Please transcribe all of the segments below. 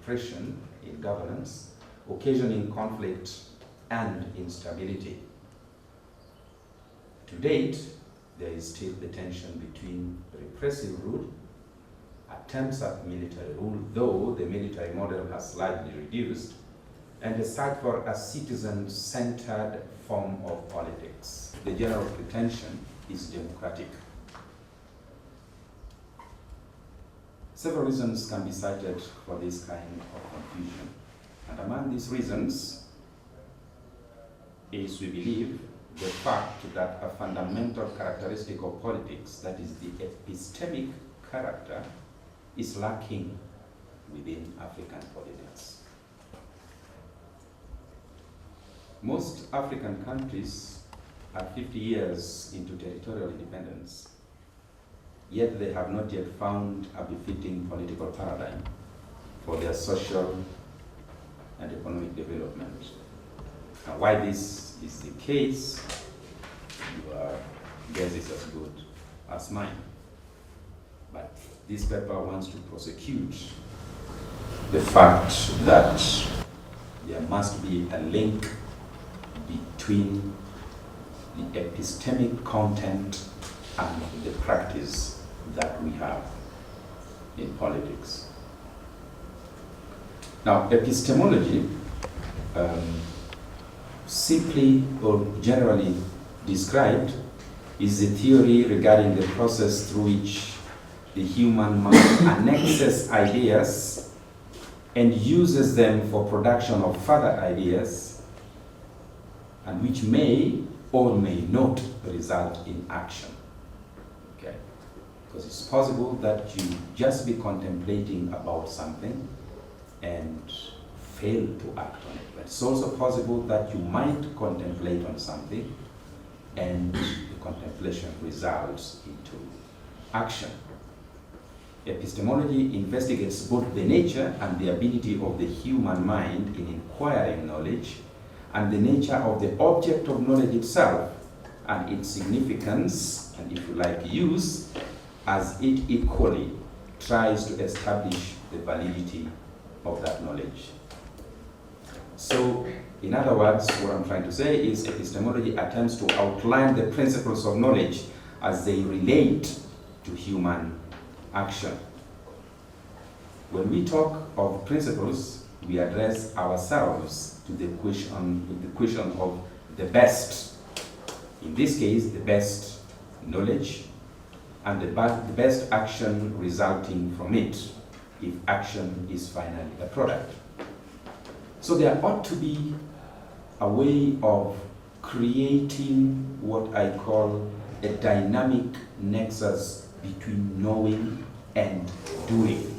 repression in governance, occasioning conflict and instability. To date, there is still the tension between repressive rule, attempts at military rule, though the military model has slightly reduced, and the search for a citizen-centered form of politics. The general pretension is democratic. Several reasons can be cited for this kind of confusion. And among these reasons is, we believe, the fact that a fundamental characteristic of politics, that is the epistemic character, is lacking within African politics. Most African countries are 50 years into territorial independence, yet they have not yet found a befitting political paradigm for their social and economic development. Now, why this is the case, your guess is as good as mine. But this paper wants to prosecute the fact that there must be a link between the epistemic content and the practice that we have in politics. Now, epistemology, simply or generally described, is the theory regarding the process through which the human mind annexes ideas and uses them for production of further ideas, and which may or may not result in action. Okay? Because it's possible that you just be contemplating about something and fail to act on it. But it's also possible that you might contemplate on something and the contemplation results into action. Epistemology investigates both the nature and the ability of the human mind in inquiring knowledge, and the nature of the object of knowledge itself, and its significance, and if you like, use, as it equally tries to establish the validity of that knowledge. So, in other words, what I'm trying to say is epistemology attempts to outline the principles of knowledge as they relate to human action. When we talk of principles, we address ourselves to the question of the best. In this case, the best knowledge and the best action resulting from it, if action is finally a product. So there ought to be a way of creating what I call a dynamic nexus between knowing and doing.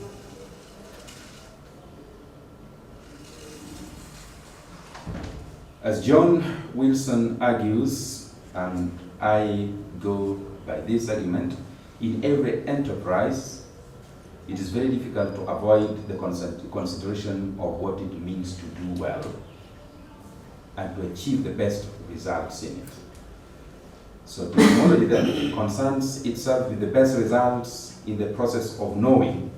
As John Wilson argues, and I go by this argument, in every enterprise, it is very difficult to avoid the consideration of what it means to do well and to achieve the best results in it. So epistemology then concerns itself with the best results in the process of knowing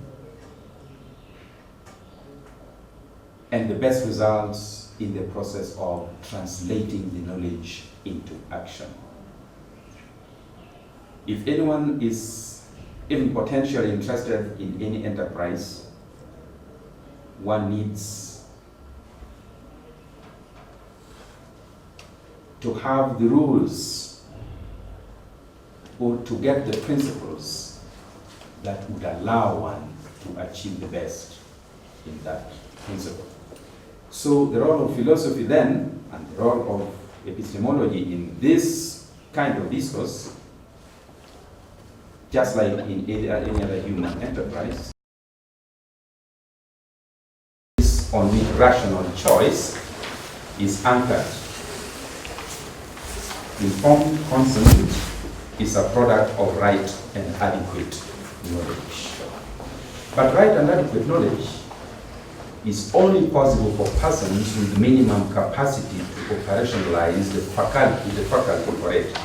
and the best results in the process of translating the knowledge into action. If anyone is even potentially interested in any enterprise, one needs to have the rules or to get the principles that would allow one to achieve the best in that principle. So the role of philosophy then, and the role of epistemology in this kind of discourse, just like in any other human enterprise, is on which rational choice is anchored. Informed consent is a product of right and adequate knowledge. But right and adequate knowledge is only possible for persons with minimum capacity to operationalize the faculty for it.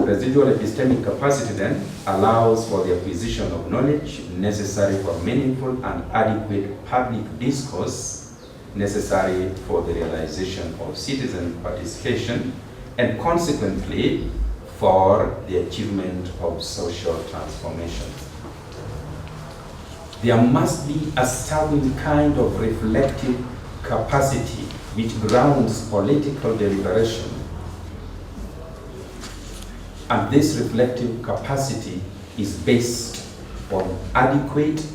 residual epistemic capacity then allows for the acquisition of knowledge necessary for meaningful and adequate public discourse, necessary for the realization of citizen participation, and consequently for the achievement of social transformation. There must be a certain kind of reflective capacity which grounds political deliberation. And this reflective capacity is based on adequate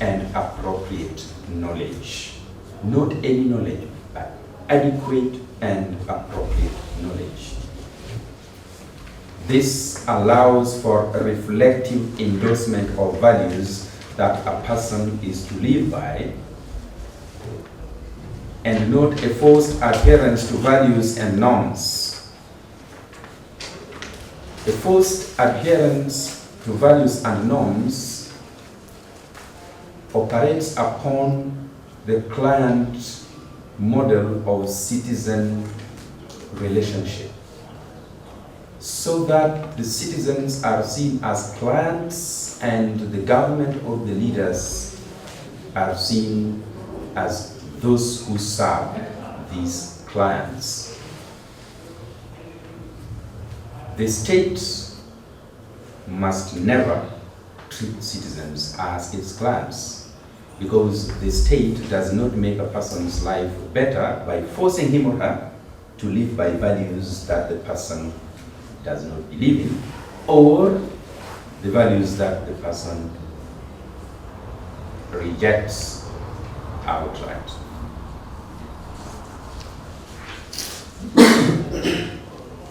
and appropriate knowledge. Not any knowledge, but adequate and appropriate knowledge. This allows for a reflective endorsement of values that a person is to live by, and not a forced adherence to values and norms. A forced adherence to values and norms operates upon the client model of citizen relationship, so that the citizens are seen as clients and the government of the leaders are seen as those who serve these clients. The state must never treat citizens as its clients, because the state does not make a person's life better by forcing him or her to live by values that the person does not believe in, or the values that the person rejects outright.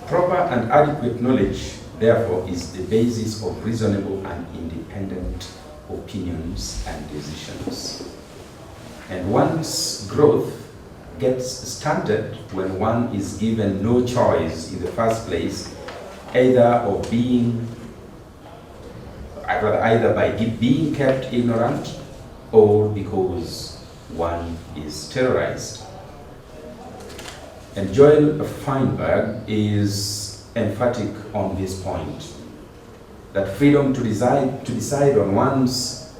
Proper and adequate knowledge, therefore, is the basis of reasonable and independent opinions and decisions. And one's growth gets stunted when one is given no choice in the first place, either by being kept ignorant or because one is terrorized. And Joel Feinberg is emphatic on this point, that freedom to decide on one's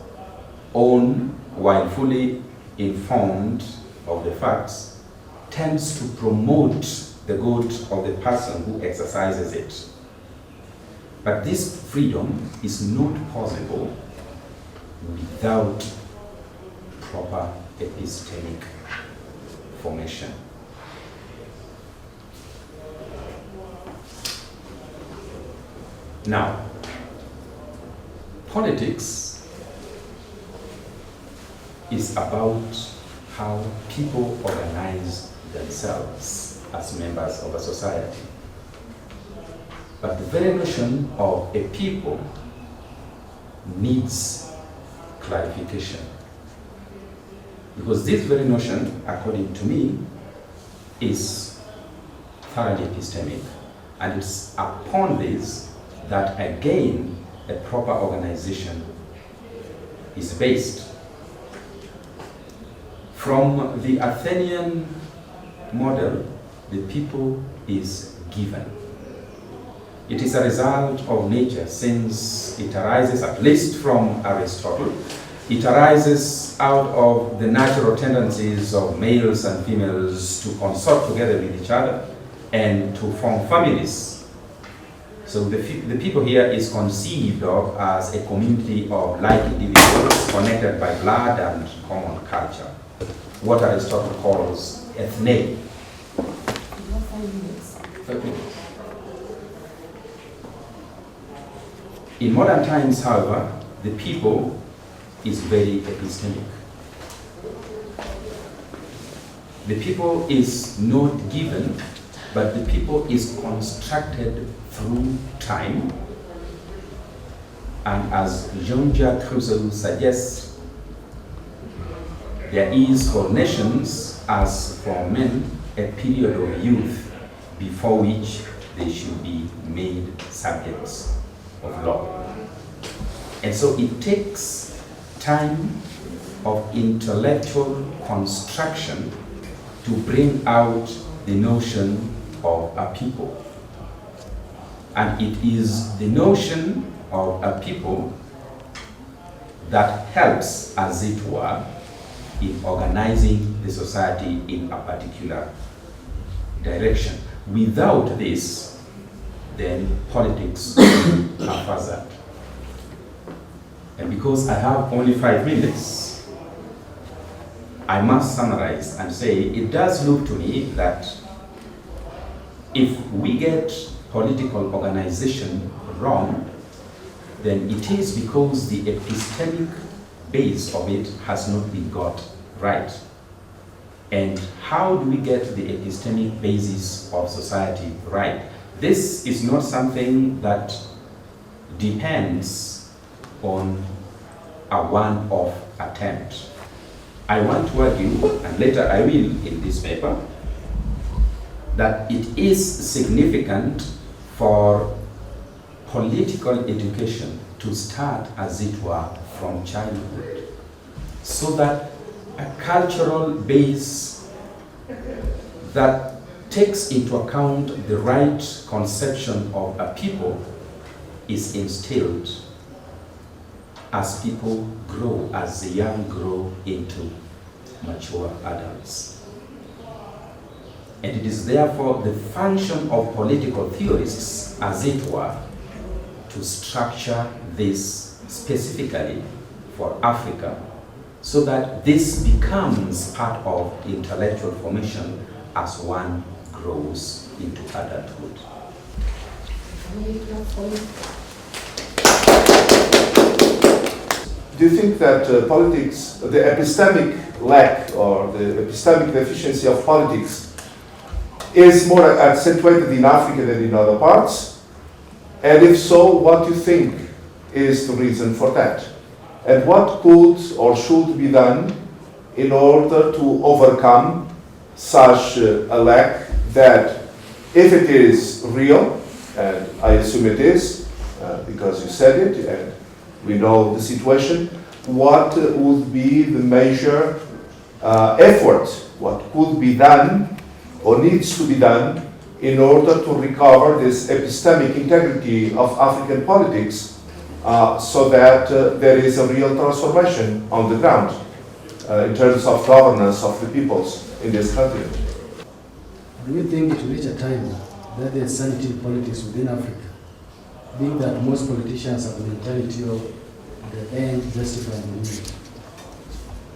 own while fully informed of the facts tends to promote the good of the person who exercises it. But this freedom is not possible without proper epistemic formation. Now, politics is about how people organize themselves as members of a society. But the very notion of a people needs clarification. Because this very notion, according to me, is thoroughly epistemic. And it's upon this that again a proper organization is based. From the Athenian model, the people is given. It is a result of nature, since it arises, at least from Aristotle, it arises out of the natural tendencies of males and females to consort together with each other and to form families. So the people here is conceived of as a community of like individuals connected by blood and common culture, what Aristotle calls ethne. In modern times, however, the people is very epistemic. The people is not given, but the people is constructed through time. And as Jean-Jacques Rousseau suggests, there is for nations, as for men, a period of youth before which they should be made subjects of law. And so it takes time of intellectual construction to bring out the notion of a people. And it is the notion of a people that helps, as it were, in organizing the society in a particular direction. Without this, then politics will haphazard. And because I have only 5 minutes, I must summarize and say it does look to me that if we get political organization wrong, then it is because the epistemic base of it has not been got right. And how do we get the epistemic basis of society right? This is not something that depends on a one-off attempt. I want to argue, and later I will in this paper, that it is significant for political education to start, as it were, from childhood, so that a cultural base that takes into account the right conception of a people is instilled as people grow, as the young grow into mature adults. And it is therefore the function of political theorists, as it were, to structure this specifically for Africa, so that this becomes part of intellectual formation as one grows into adulthood. Do you think that politics, the epistemic lack or the epistemic deficiency of politics is more accentuated in Africa than in other parts? And if so, what do you think is the reason for that? And what could or should be done in order to overcome such a lack that, if it is real, and I assume it is, because you said it, and we know the situation, what would be the major effort, what could be done or needs to be done in order to recover this epistemic integrity of African politics, so that there is a real transformation on the ground in terms of governance of the peoples in this continent? Do you think it will reach a time that there is sanity in politics within Africa, being that most politicians have the mentality of the end justifying the means?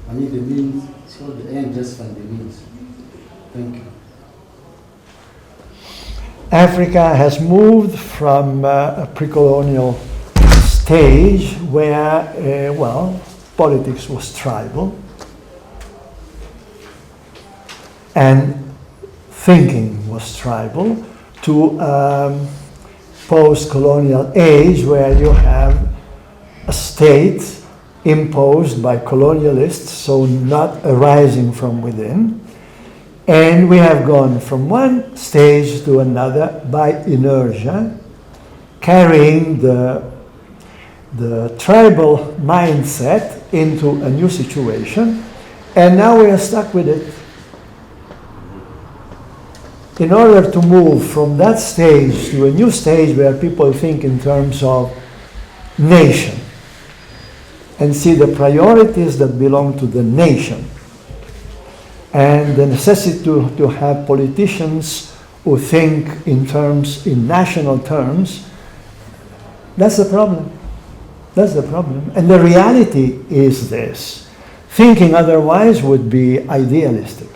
I mean the means, so the end justifying the means. Thank you. Africa has moved from a pre-colonial stage where, politics was tribal and thinking was tribal, to post-colonial age where you have a state imposed by colonialists, so not arising from within. And we have gone from one stage to another by inertia, carrying the tribal mindset into a new situation, and now we are stuck with it. In order to move from that stage to a new stage where people think in terms of nation and see the priorities that belong to the nation, and the necessity to have politicians who think in national terms, that's the problem. That's the problem. And the reality is this. Thinking otherwise would be idealistic.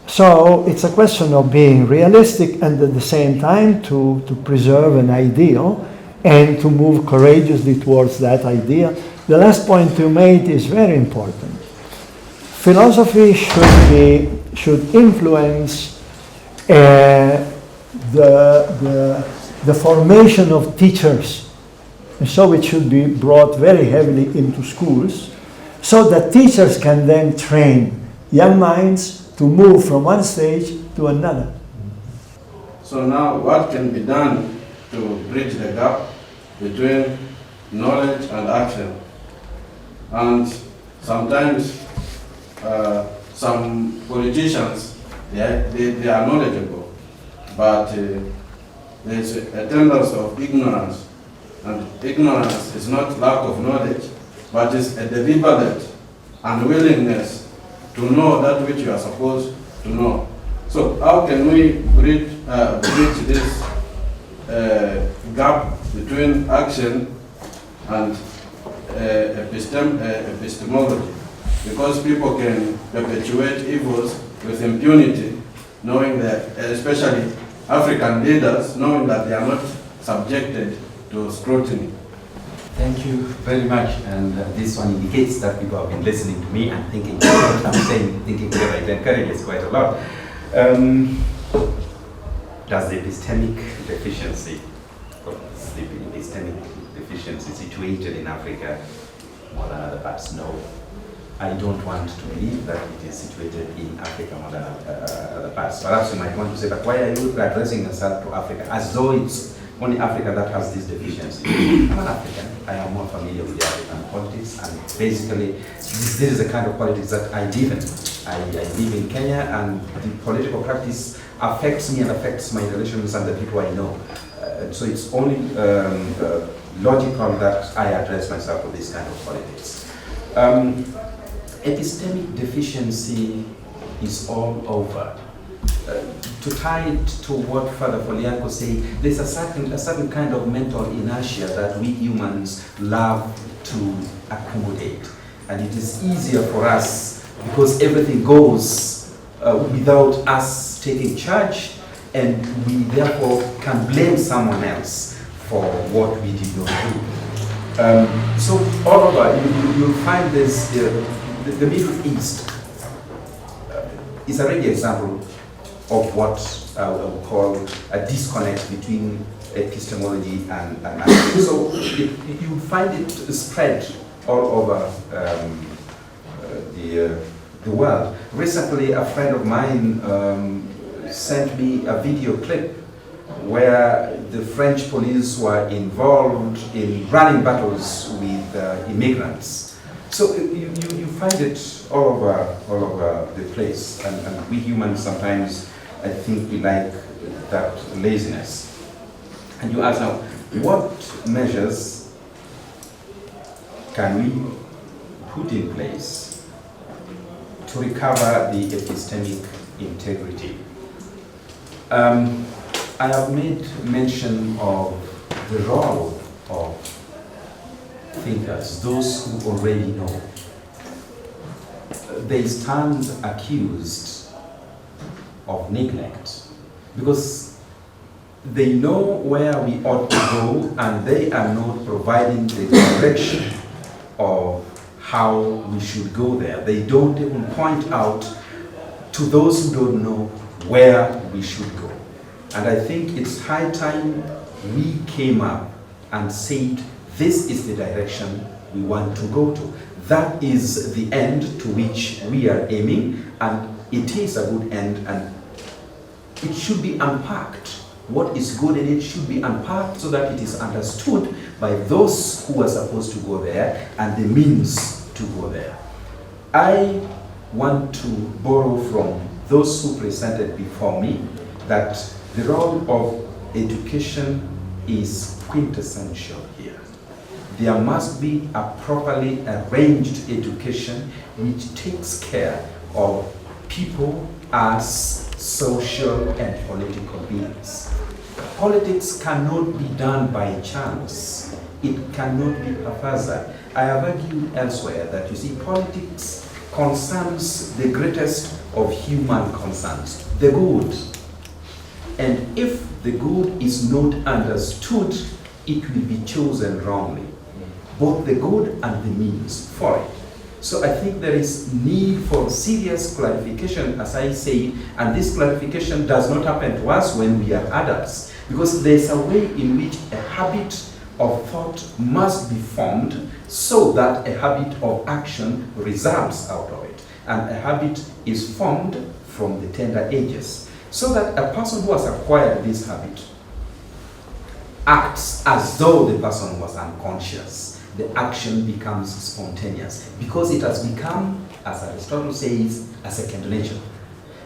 So it's a question of being realistic and at the same time to preserve an ideal and to move courageously towards that ideal. The last point you made is very important. Philosophy should influence the formation of teachers, and so it should be brought very heavily into schools, so that teachers can then train young minds to move from one stage to another. So now, what can be done to bridge the gap between knowledge and action? And sometimes some politicians, they are knowledgeable, but there is a tendency of ignorance. And ignorance is not lack of knowledge, but is a deliberate unwillingness to know that which you are supposed to know. So how can we bridge this gap between action and epistemology? Because people can perpetuate evils with impunity, knowing that, especially African leaders, knowing that they are not subjected to scrutiny. Thank you very much, and this one indicates that people have been listening to me and thinking what I'm saying, thinking together. It encourages quite a lot. Does the epistemic deficiency, or the epistemic deficiency situated in Africa more than other parts? No. I don't want to believe that it is situated in Africa more than other parts. Perhaps you might want to say, but why are you addressing yourself to Africa as though it's only Africa that has this deficiency? I'm an African. I am more familiar with the African politics, and basically, this is the kind of politics that I live in. I live in Kenya, and the political practice affects me and affects my relations and the people I know. So it's only logical that I address myself with this kind of politics. Epistemic deficiency is all over. To tie it to what Father Folianko said, there's a certain kind of mental inertia that we humans love to accommodate. And it is easier for us because everything goes without us taking charge, and we therefore can blame someone else for what we did not do. So all over, you'll find this, the Middle East is a real example of what I would call a disconnect between epistemology and action. So you find it spread all over the world. Recently, a friend of mine sent me a video clip where the French police were involved in running battles with immigrants. So you find it all over the place, and we humans sometimes, I think, we like that laziness. And you ask now, what measures can we put in place to recover the epistemic integrity? I have made mention of the role of thinkers, those who already know. They stand accused of neglect because they know where we ought to go, and they are not providing the direction of how we should go there. They don't even point out to those who don't know where we should go. And I think it's high time we came up and said, this is the direction we want to go to. That is the end to which we are aiming, and it is a good end, and it should be unpacked. What is good in it should be unpacked so that it is understood by those who are supposed to go there and the means to go there. I want to borrow from those who presented before me that the role of education is quintessential here. There must be a properly arranged education which takes care of people as social and political beings. Politics cannot be done by chance. It cannot be haphazard. I have argued elsewhere that, you see, politics concerns the greatest of human concerns, the good. And if the good is not understood, it will be chosen wrongly. Both the good and the means for it. So I think there is need for serious clarification, as I say, and this clarification does not happen to us when we are adults, because there's a way in which a habit of thought must be formed so that a habit of action results out of it. And a habit is formed from the tender ages, so that a person who has acquired this habit acts as though the person was unconscious. The action becomes spontaneous because it has become, as Aristotle says, a second nature.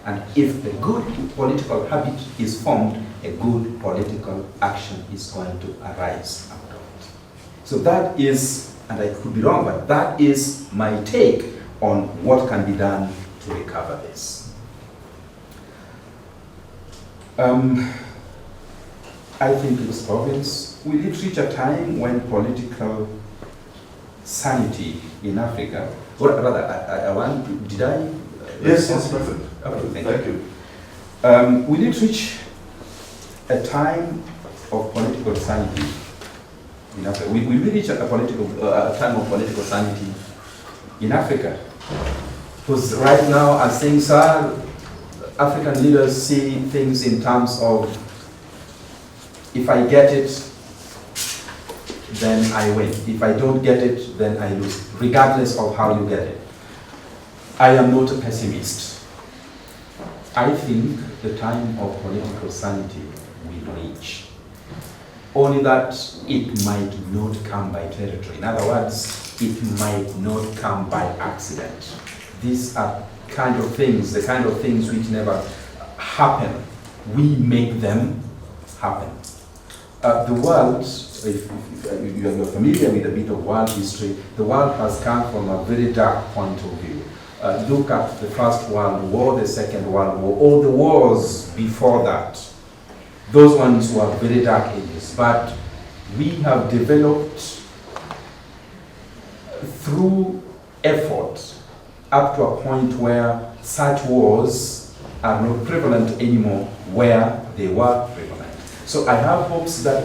And if a good political habit is formed, a good political action is going to arise out of it. So that is, and I could be wrong, but that is my take on what can be done to recover this. I think it's obvious. We did reach a time when political sanity in Africa, or rather, I want to, did I? Yes, perfect. Okay, Thank you. We did reach a time of political sanity in Africa. We reached a time of political sanity in Africa. Because right now, as things are, African leaders see things in terms of, if I get it, then I win. If I don't get it, then I lose, regardless of how you get it. I am not a pessimist. I think the time of political sanity will reach. Only that it might not come by territory. In other words, it might not come by accident. These are the kind of things which never happen. We make them happen. The world, if you're familiar with a bit of world history, the world has come from a very dark point of view. Look at the First World War, the Second World War, all the wars before that. Those ones were very dark ages, but we have developed through effort up to a point where such wars are not prevalent anymore where they were prevalent. So I have hopes that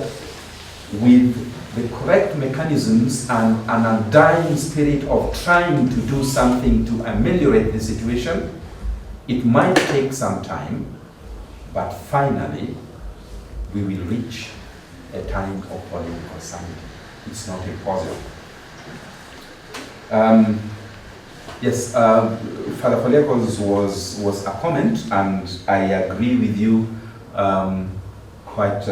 with the correct mechanisms and an undying spirit of trying to do something to ameliorate the situation, it might take some time, but finally we will reach a time of political sanity. It's not impossible. Yes, Father Folekos was a comment, and I agree with you quite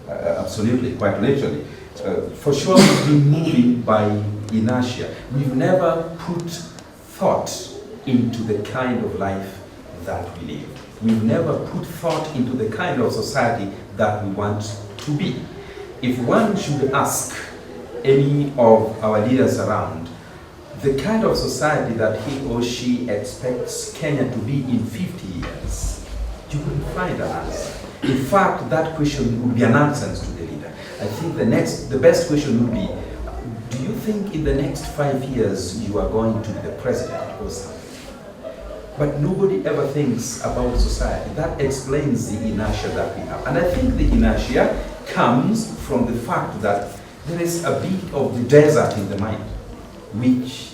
absolutely, quite literally. For sure, we've been moving by inertia. We've never put thought into the kind of life that we live. We've never put thought into the kind of society that we want to be. If one should ask any of our leaders around the kind of society that he or she expects Kenya to be in 50 years, you wouldn't find an answer. In fact, that question would be a nonsense to the leader. I think the best question would be, do you think in the next 5 years you are going to be the president or something? But nobody ever thinks about society. That explains the inertia that we have. And I think the inertia comes from the fact that there is a bit of the desert in the mind, which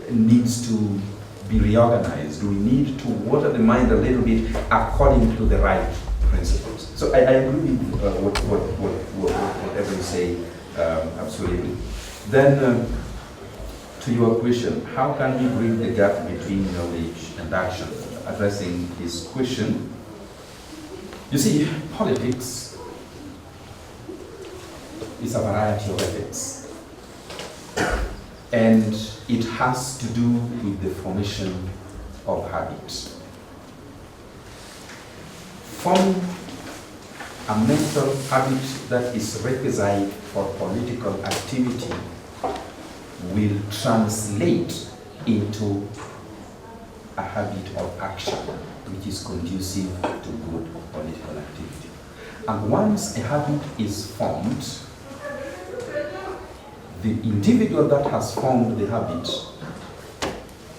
needs to be reorganized. We need to water the mind a little bit according to the right principles. So I agree with whatever you say, absolutely. Then to your question, how can we bridge the gap between knowledge and action? Addressing this question, you see, politics is a variety of ethics. And it has to do with the formation of habits. Forming a mental habit that is requisite for political activity will translate into a habit of action which is conducive to good political activity. And once a habit is formed, the individual that has formed the habit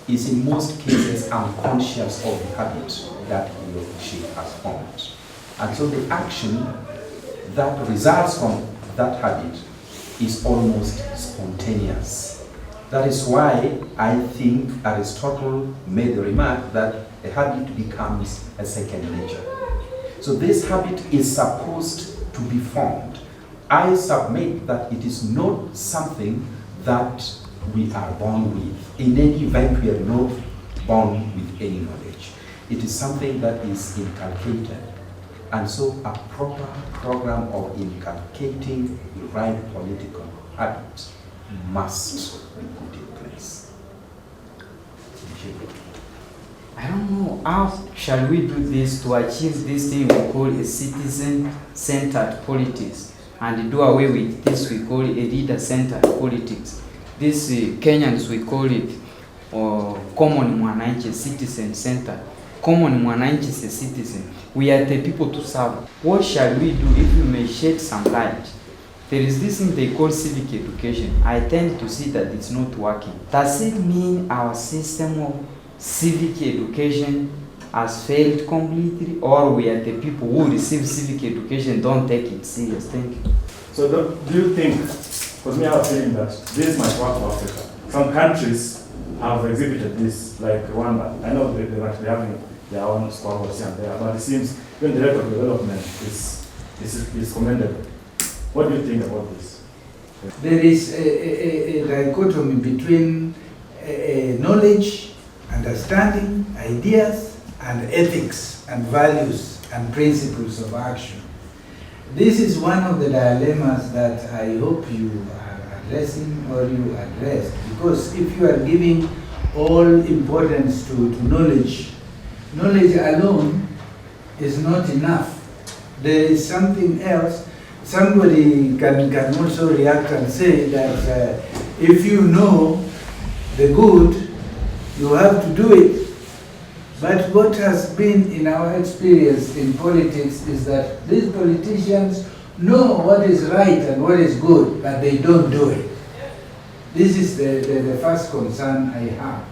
is in most cases unconscious of the habit that he or she has formed. And so the action that results from that habit is almost spontaneous. That is why I think Aristotle made the remark that a habit becomes a second nature. So this habit is supposed to be formed. I submit that it is not something that we are born with. In any event, we are not born with any knowledge. It is something that is inculcated. And so a proper program of inculcating the right political habit must be put in place. I don't know how shall we do this to achieve this thing we call a citizen-centered politics and do away with this we call a leader-centered politics. This Kenyans we call it common mwananchi, citizen-centered. Common mwananchi is a citizen. We are the people to serve. What shall we do if we may shed some light? There is this thing they call civic education. I tend to see that it's not working. Does it mean our system of civic education has failed completely, or we are the people who receive civic education don't take it serious? Thank you. So do you think, because me I have a feeling that this might work for Africa. Some countries have exhibited this, like Rwanda. I know they're actually having their own squabbles here and there, but it seems even the rate of development is commendable. What do you think about this? There is a dichotomy between knowledge, understanding, ideas, and ethics, and values, and principles of action. This is one of the dilemmas that I hope you are addressing or you address, because if you are giving all importance to knowledge, knowledge alone is not enough. There is something else. Somebody can also react and say that if you know the good, you have to do it. But what has been in our experience in politics is that these politicians know what is right and what is good, but they don't do it. This is the first concern I have,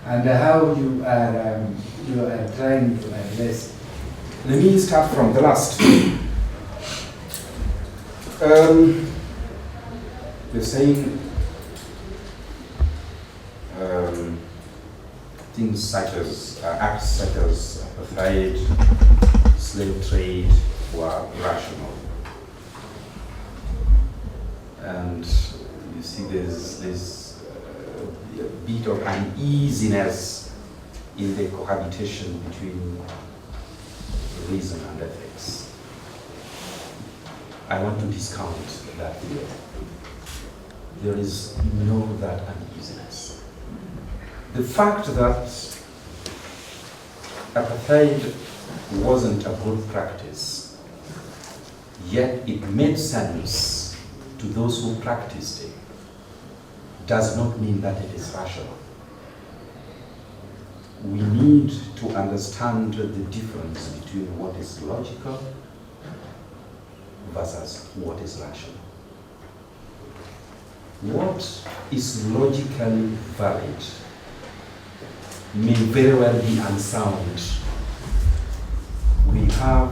and how you are trying to address it. Let me start from the last. You're saying things such as acts such as apartheid, slave trade were rational, and you see there's this bit of uneasiness in the cohabitation between reason and ethics. I want to discount that theory. There is no that uneasiness. The fact that apartheid wasn't a good practice, yet it made sense to those who practiced it, does not mean that it is rational. We need to understand the difference between what is logical versus what is rational. What is logically valid may very well be unsound. We have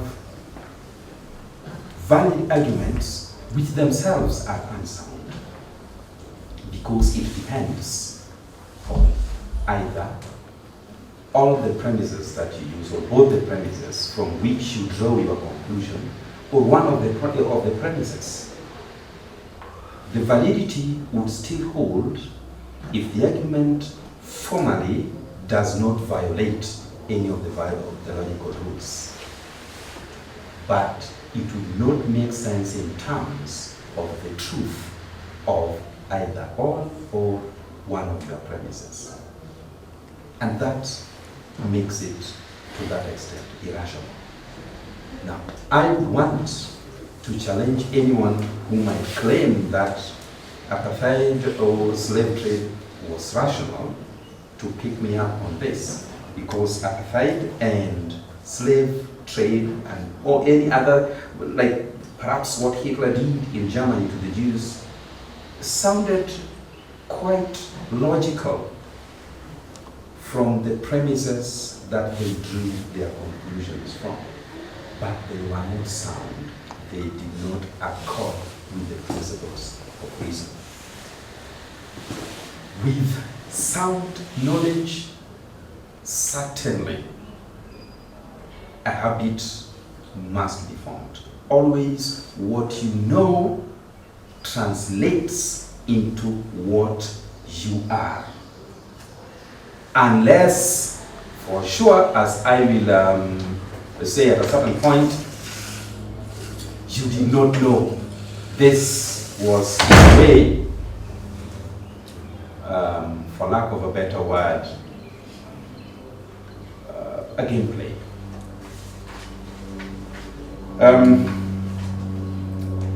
valid arguments which themselves are unsound because it depends on either all the premises that you use or both the premises from which you draw your conclusion or one of the premises. The validity would still hold if the argument formally does not violate any of the logical rules. But it would not make sense in terms of the truth of either all or one of your premises. And that makes it, to that extent, irrational. Now, I would want to challenge anyone who might claim that apartheid or slave trade was rational to pick me up on this, because apartheid and slave trade and or any other, like perhaps what Hitler did in Germany to the Jews, sounded quite logical from the premises that they drew their conclusions from, but they were not sound. They did not accord with the principles of reason. With sound knowledge, certainly a habit must be formed. Always what you know translates into what you are. Unless, for sure, as I will say at a certain point, you did not know this was the way, for lack of a better word, a gameplay.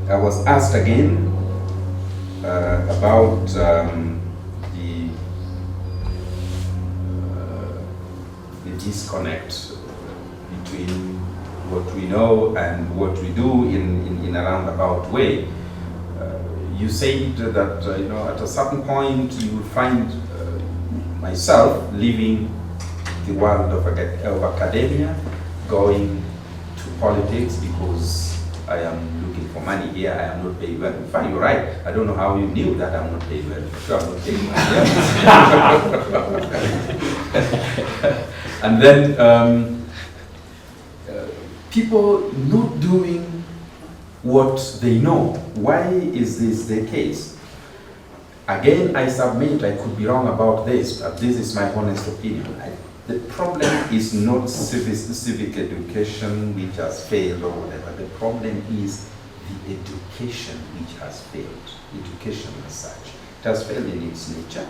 I was asked again about the disconnect between what we know and what we do in a roundabout way. You said that at a certain point you will find myself leaving the world of academia, going to politics because I am looking for money here. I am not paid well. In fact, you're right. I don't know how you knew that I'm not paid well. For sure, I'm not paid well. And then people not doing what they know. Why is this the case? Again, I submit I could be wrong about this, but this is my honest opinion. The problem is not civic education which has failed or whatever. The problem is the education which has failed. Education as such. It has failed in its nature,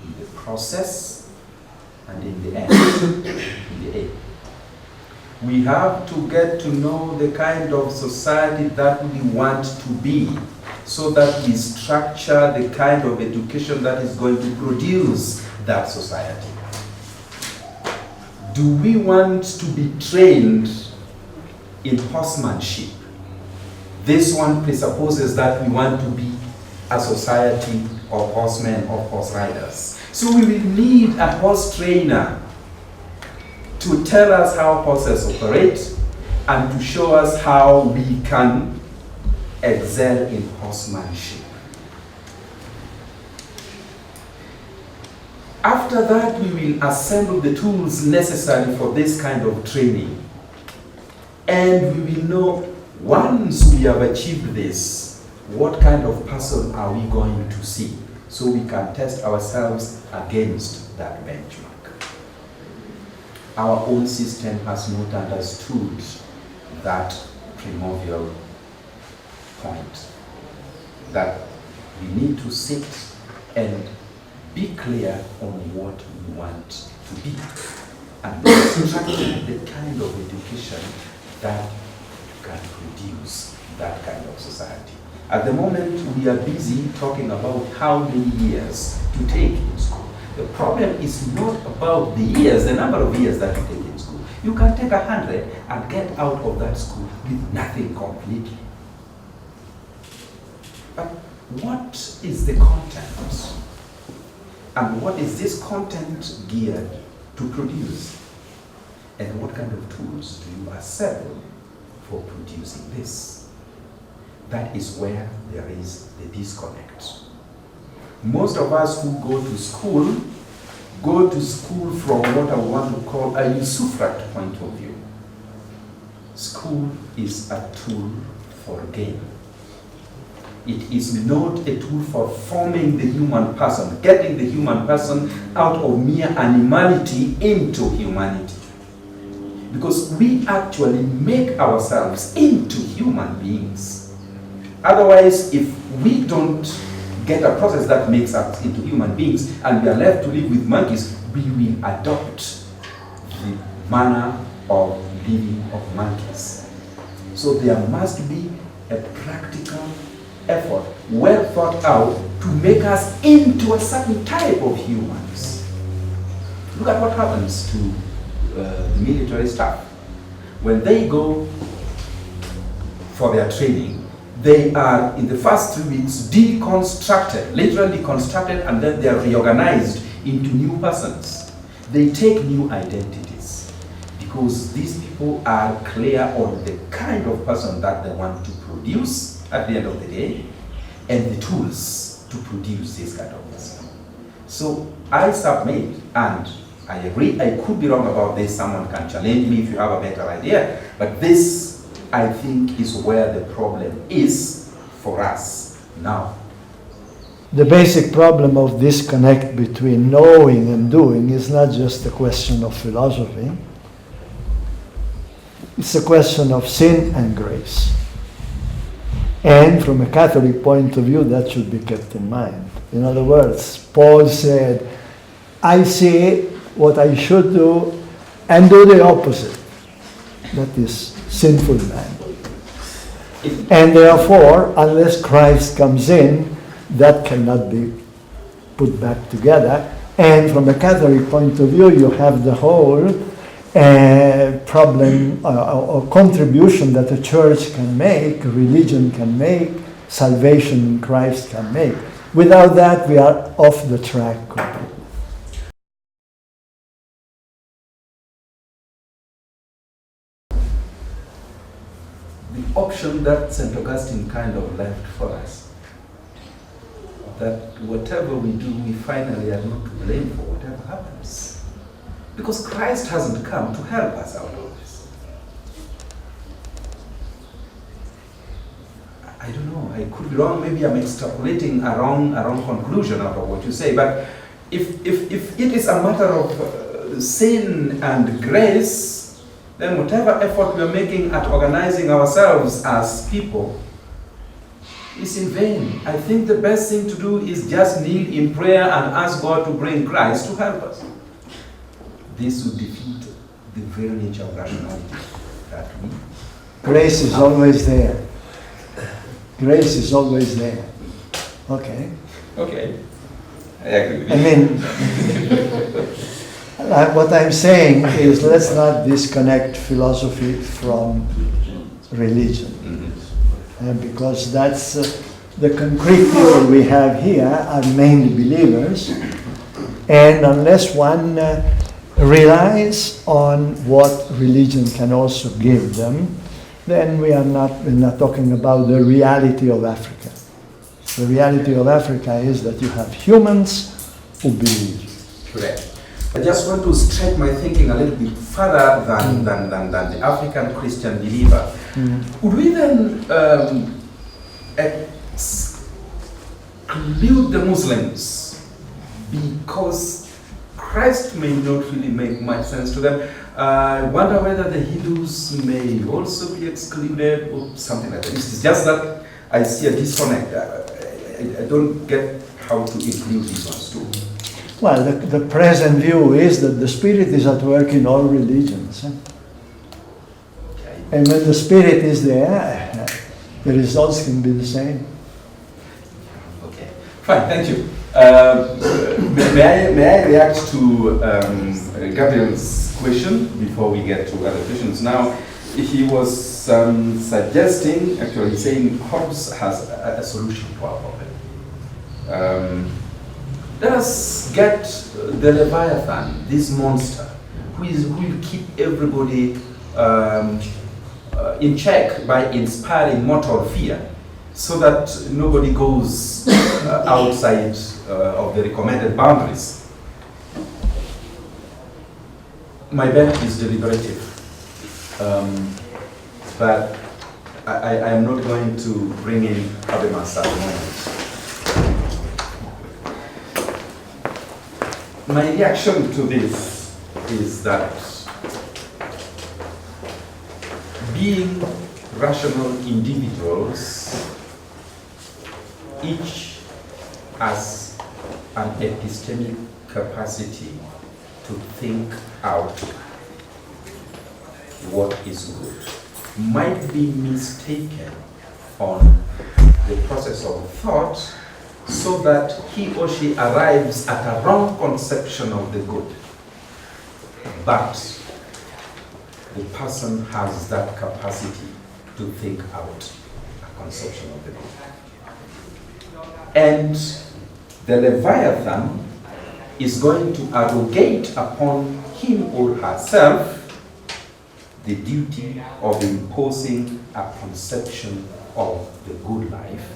in the process, and in the end. In the aim. We have to get to know the kind of society that we want to be, so that we structure the kind of education that is going to produce that society. Do we want to be trained in horsemanship? This one presupposes that we want to be a society of horsemen or horse riders. So we will need a horse trainer to tell us how horses operate and to show us how we can excel in horsemanship. After that, we will assemble the tools necessary for this kind of training. And we will know, once we have achieved this, what kind of person are we going to see, so we can test ourselves against that benchmark. Our own system has not understood that primordial point, that we need to sit and be clear on what we want to be, and construct the kind of education that can produce that kind of society. At the moment, we are busy talking about how many years to take in school. The problem is not about the years, the number of years that you take in school. You can take 100 and get out of that school with nothing completely. But what is the content? And what is this content geared to produce? And what kind of tools do you assemble for producing this? That is where there is the disconnect. Most of us who go to school from what I want to call a usufruct point of view. School is a tool for gain. It is not a tool for forming the human person, getting the human person out of mere animality into humanity. Because we actually make ourselves into human beings. Otherwise, if we don't get a process that makes us into human beings and we are left to live with monkeys, we will adopt the manner of living of monkeys. So there must be a practical effort, well thought out, to make us into a certain type of humans. Look at what happens to the military staff. When they go for their training, they are, in the first 3 weeks, deconstructed, literally deconstructed, and then they are reorganized into new persons. They take new identities because these people are clear on the kind of person that they want to produce at the end of the day and the tools to produce this kind of person. So I submit, and I agree, I could be wrong about this, someone can challenge me if you have a better idea, but this, I think, is where the problem is for us now. The basic problem of disconnect between knowing and doing is not just a question of philosophy. It's a question of sin and grace. And from a Catholic point of view, that should be kept in mind. In other words, Paul said, I see what I should do, and do the opposite. That is sinful man. And therefore, unless Christ comes in, that cannot be put back together. And from a Catholic point of view, you have the whole problem or contribution that the church can make, religion can make, salvation in Christ can make. Without that, we are off the track completely. The option that St. Augustine kind of left for us, that whatever we do, we finally are not to blame for whatever happens. Because Christ hasn't come to help us out of this. I don't know, I could be wrong, maybe I'm extrapolating a wrong conclusion out of what you say, but if it is a matter of sin and grace, then whatever effort we are making at organizing ourselves as people is in vain. I think the best thing to do is just kneel in prayer and ask God to bring Christ to help us. This would defeat the very nature of rationality that we... Grace is always there. Grace is always there. Okay. Okay. I agree with I you. mean, what I'm saying is let's not disconnect philosophy from religion. Because that's the concrete people we have here are mainly believers. And unless one relies on what religion can also give them, then we're not talking about the reality of Africa. The reality of Africa is that you have humans who believe. Correct. I just want to stretch my thinking a little bit further than the African Christian believer. Would we then exclude the Muslims because Christ may not really make much sense to them? I wonder whether the Hindus may also be excluded or something like that. It's just that I see a disconnect. I don't get how to include these ones too. Well, the present view is that the Spirit is at work in all religions. And when the Spirit is there, the results can be the same. Okay, fine, thank you. May I react to Gabriel's question before we get to other questions? Now, he was suggesting, actually saying Hobbes has a solution to our problem. Let us get the Leviathan, this monster, who will keep everybody in check by inspiring mortal fear, so that nobody goes outside of the recommended boundaries. My bet is deliberative, but I am not going to bring in Habermas at the moment. My reaction to this is that being rational individuals, each has an epistemic capacity to think out what is good, might be mistaken on the process of thought, so that he or she arrives at a wrong conception of the good. But the person has that capacity to think out a conception of the good. And the Leviathan is going to arrogate upon him or herself the duty of imposing a conception of the good life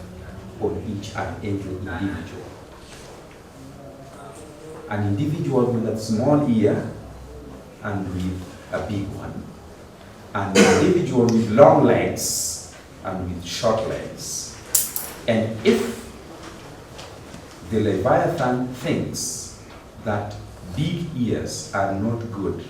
on each and every individual. An individual with a small ear and with a big one. An individual with long legs and with short legs. And if the Leviathan thinks that big ears are not good,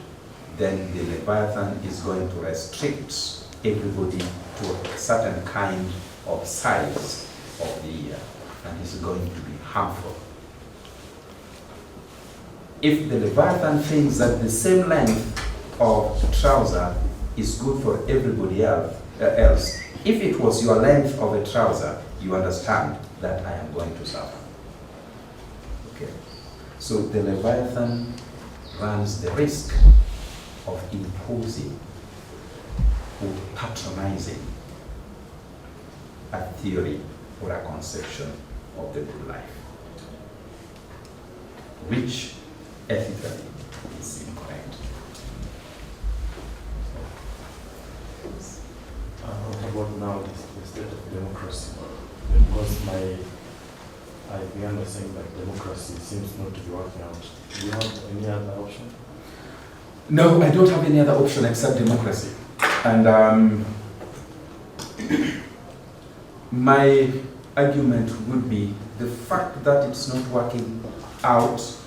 then the Leviathan is going to restrict everybody to a certain kind of size of the ear, and is going to be harmful. If the Leviathan thinks that the same length of trouser is good for everybody else, if it was your length of a trouser, you understand that I am going to suffer. Okay. So the Leviathan runs the risk of imposing or patronizing a theory or a conception of the good life, which ethically is incorrect. What about now the state of democracy? Because we understand that democracy seems not to be working out. Do you have any other option? No, I don't have any other option except democracy. And my argument would be the fact that it's not working out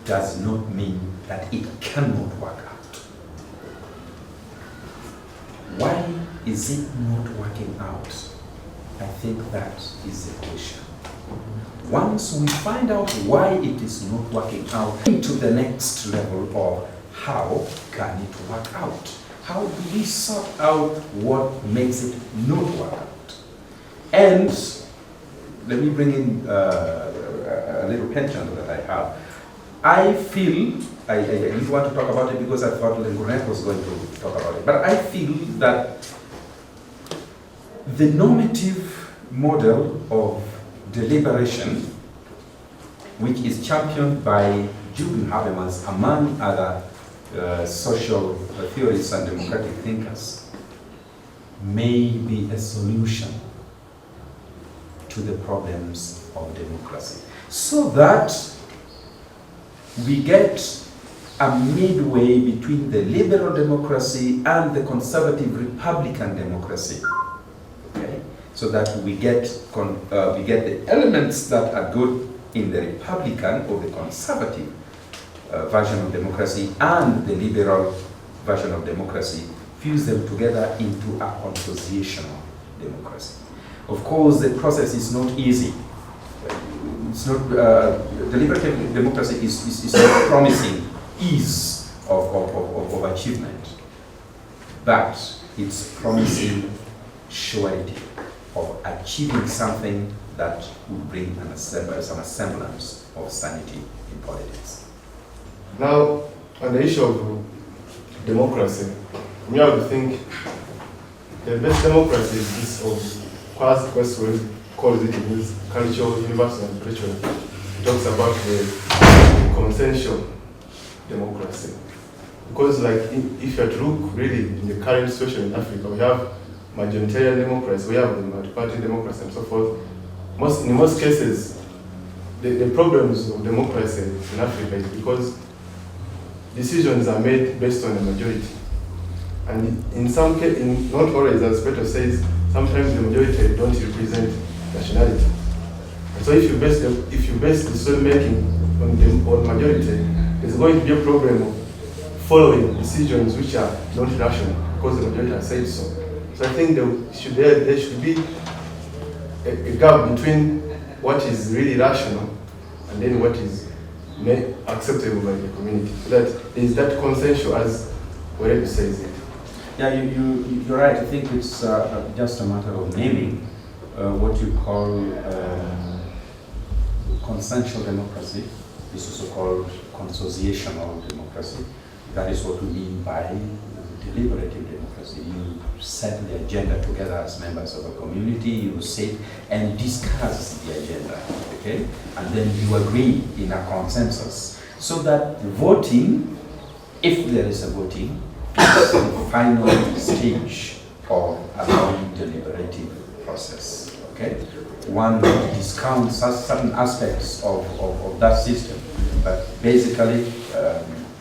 does not mean that it cannot work out. Why is it not working out? I think that is the question. Once we find out why it is not working out, to the next level of how can it work out? How do we sort out what makes it not work out? And let me bring in a little penchant that I have. I feel, I didn't want to talk about it because I thought Lengunet was going to talk about it, but I feel that the normative model of deliberation, which is championed by Jürgen Habermas, among other social theorists and democratic thinkers, may be a solution to the problems of democracy, so that we get a midway between the liberal democracy and the conservative republican democracy. Okay, so that we get the elements that are good in the republican or the conservative version of democracy and the liberal version of democracy, fuse them together into a consociational democracy. Of course, the process is not easy. It's not, deliberative democracy is not promising ease of achievement, but it's promising surety of achieving something that would bring some semblance of sanity in politics. Now, on the issue of democracy, me, I would think the best democracy is this of past Westward calls it in his cultural, universal, and spiritual. He talks about the consensual democracy. Because like if you are to look really in the current situation in Africa, we have majoritarian democracy, we have the multi-party democracy and so forth. In most cases, the problems of democracy in Africa is because decisions are made based on the majority. And in some cases, not always, as Peter says, sometimes the majority don't represent nationality. And so if you base the decision making on majority, there's going to be a problem of following decisions which are not rational because the majority has said so. So I think there should be a gap between what is really rational and then what is acceptable by the community. So that there is that consensual, as whatever says it. Yeah, you're right. I think it's just a matter of naming what you call consensual democracy. This is also called consociational democracy. That is what we mean by deliberative democracy. You set the agenda together as members of a community, you sit and discuss the agenda, okay? And then you agree in a consensus. So that voting, if there is a voting, is the final stage of a long deliberative process, okay? One discounts certain aspects of that system, but basically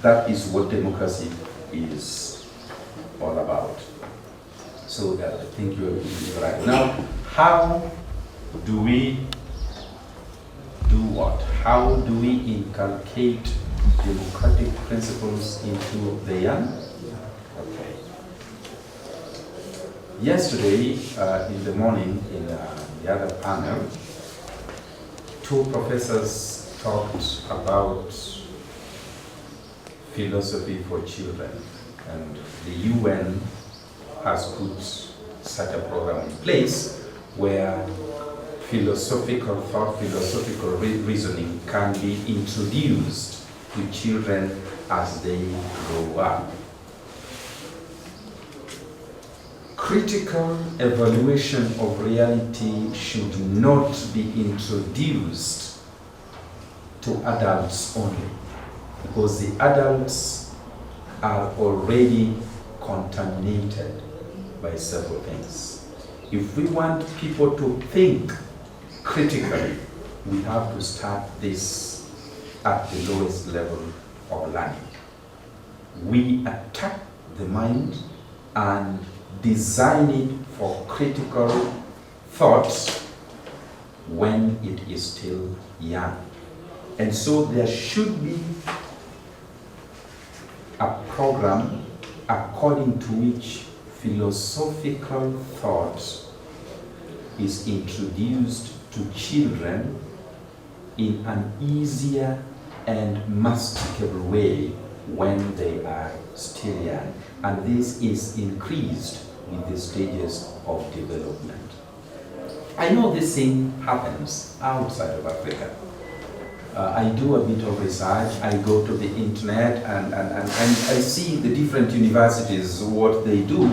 that is what democracy is all about. So that I think you're right. Now, how do we do what? How do we inculcate democratic principles into the young? Okay. Yesterday, in the morning, in the other panel, two professors talked about philosophy for children. And the UN has put such a program in place where philosophical thought, philosophical reasoning can be introduced to children as they grow up. Critical evaluation of reality should not be introduced to adults only, because the adults are already contaminated by several things. If we want people to think critically, we have to start this at the lowest level of learning. We attack the mind and design it for critical thoughts when it is still young. And so there should be a program according to which philosophical thought is introduced to children in an easier and masticable way when they are still young. And this is increased with the stages of development. I know this thing happens outside of Africa. I do a bit of research, I go to the internet and I see the different universities, what they do.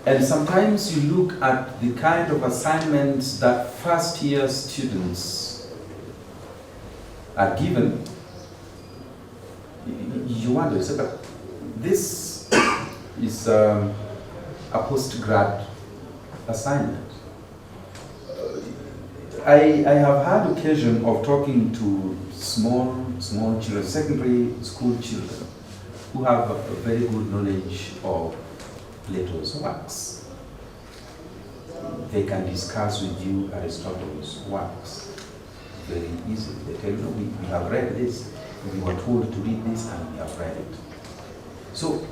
And sometimes you look at the kind of assignments that first year students are given, you wonder, you say, but this is a post-grad assignment. I have had occasion of talking to small children, secondary school children, who have a very good knowledge of Plato's works. They can discuss with you Aristotle's works very easily. They tell you, we have read this, we were told to read this, and we have read it. So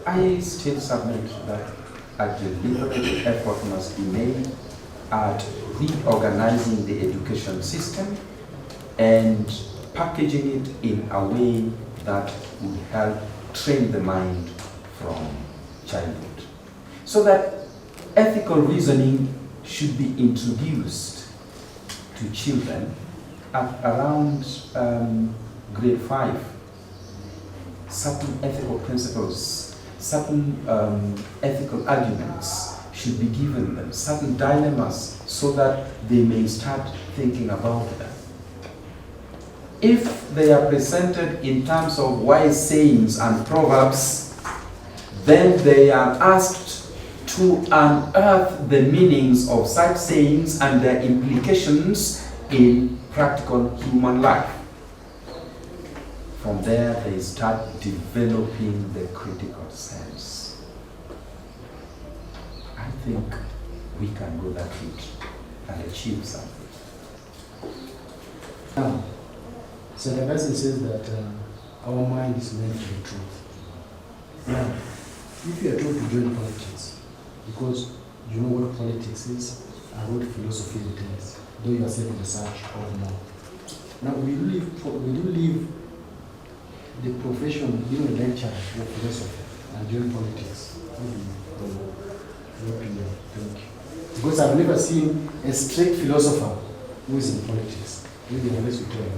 I still submit that a deliberate effort must be made at reorganizing the education system and packaging it in a way that would help train the mind from childhood. So that ethical reasoning should be introduced to children at around grade 5. Certain ethical principles, certain ethical arguments should be given them, certain dilemmas, so that they may start thinking about them. If they are presented in terms of wise sayings and proverbs, then they are asked to unearth the meanings of such sayings and their implications in practical human life. From there, they start developing the critical sense. I think we can go that route and achieve something. Now, St. Augustine says that our mind is meant to be truth. Now, if you are told to join politics, because you know what politics is and what philosophy entails, though you are still in research or more. Now, will you leave the profession, being a lecturer or philosophy, and join politics? Your opinion. Thank you. Because I've never seen a straight philosopher who is in politics. Maybe unless you tell me.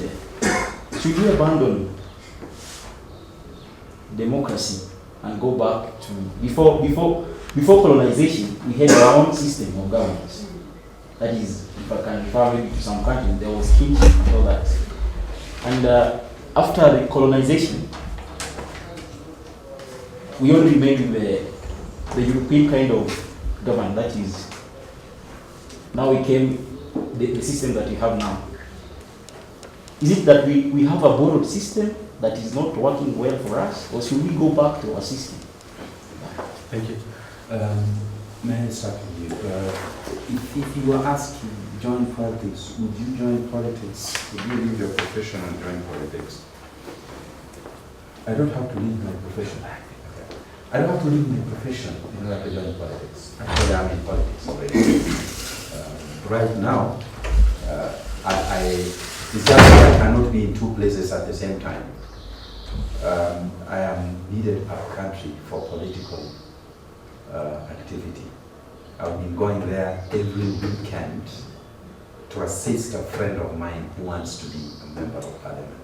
Yeah. Should we abandon democracy and go back to before colonization? We had our own system of governance. That is, if I can refer maybe to some countries, there was kingship and all that. And after the colonization, we only remained with the European kind of government. That is, now we came the system that we have now. Is it that we have a borrowed system that is not working well for us, or should we go back to our system? Thank you. May I start with you? If you were asked to join politics, would you join politics? Would you leave your profession and join politics? I don't have to leave my profession. I don't have to leave my profession in order to join politics. Actually, I'm in politics already. Right now, it's just that I cannot be in two places at the same time. I am needed up country for political activity. I've been going there every weekend to assist a friend of mine who wants to be a member of parliament.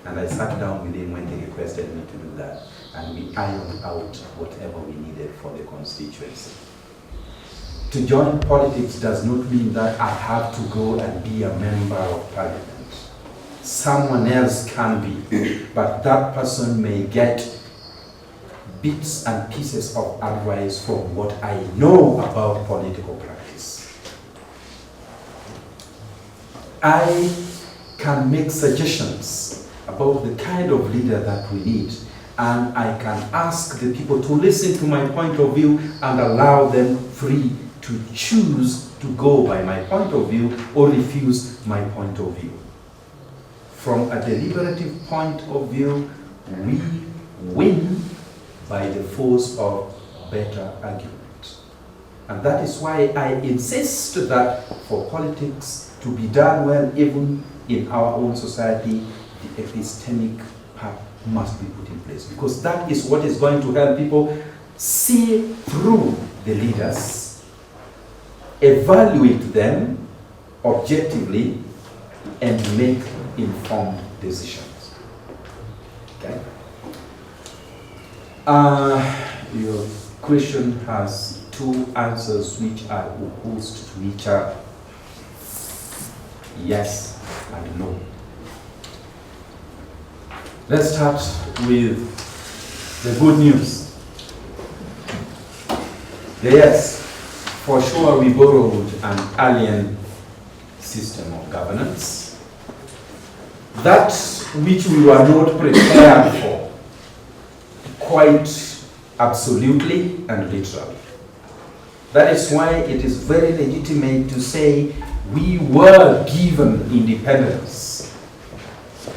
And I sat down with him when he requested me to do that, and we ironed out whatever we needed for the constituency. To join politics does not mean that I have to go and be a member of parliament. Someone else can be, but that person may get bits and pieces of advice from what I know about political practice. I can make suggestions about the kind of leader that we need, and I can ask the people to listen to my point of view and allow them free to choose to go by my point of view or refuse my point of view. From a deliberative point of view, we win by the force of better argument. And that is why I insist that for politics to be done well, even in our own society, the epistemic part must be put in place, because that is what is going to help people see through the leaders, evaluate them objectively, and make informed decisions. Okay? Your question has two answers which are opposed to each other. Yes and no. Let's start with the good news. Yes, for sure we borrowed an alien system of governance, that which we were not prepared for, quite absolutely and literally. That is why it is very legitimate to say we were given independence,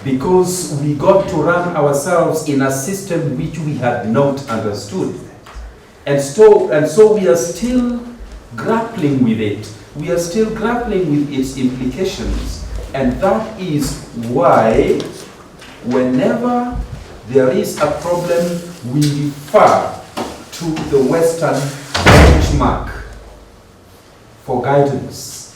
because we got to run ourselves in a system which we had not understood. And so we are still grappling with it. We are still grappling with its implications. And that is why whenever there is a problem, we refer to the Western benchmark for guidance.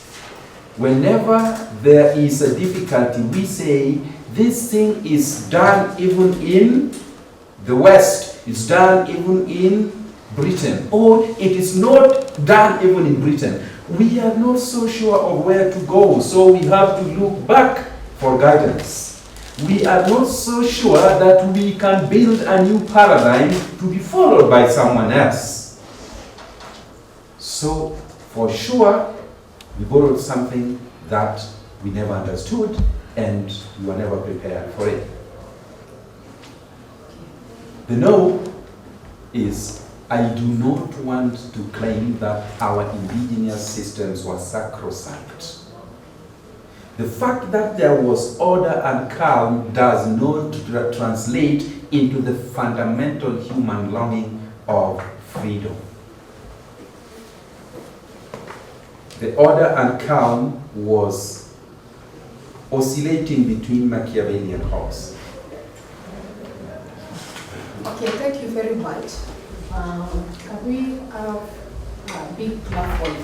Whenever there is a difficulty, we say this thing is done even in the West, it's done even in Britain, or it is not done even in Britain. We are not so sure of where to go, so we have to look back for guidance. We are not so sure that we can build a new paradigm to be followed by someone else. So, for sure, we borrowed something that we never understood, and we were never prepared for it. The no is, I do not want to claim that our indigenous systems were sacrosanct. The fact that there was order and calm does not translate into the fundamental human longing of freedom. The order and calm was oscillating between Machiavellian hopes. Okay, thank you very much. Can we have a big clap for you?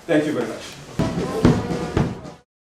Thank you very much.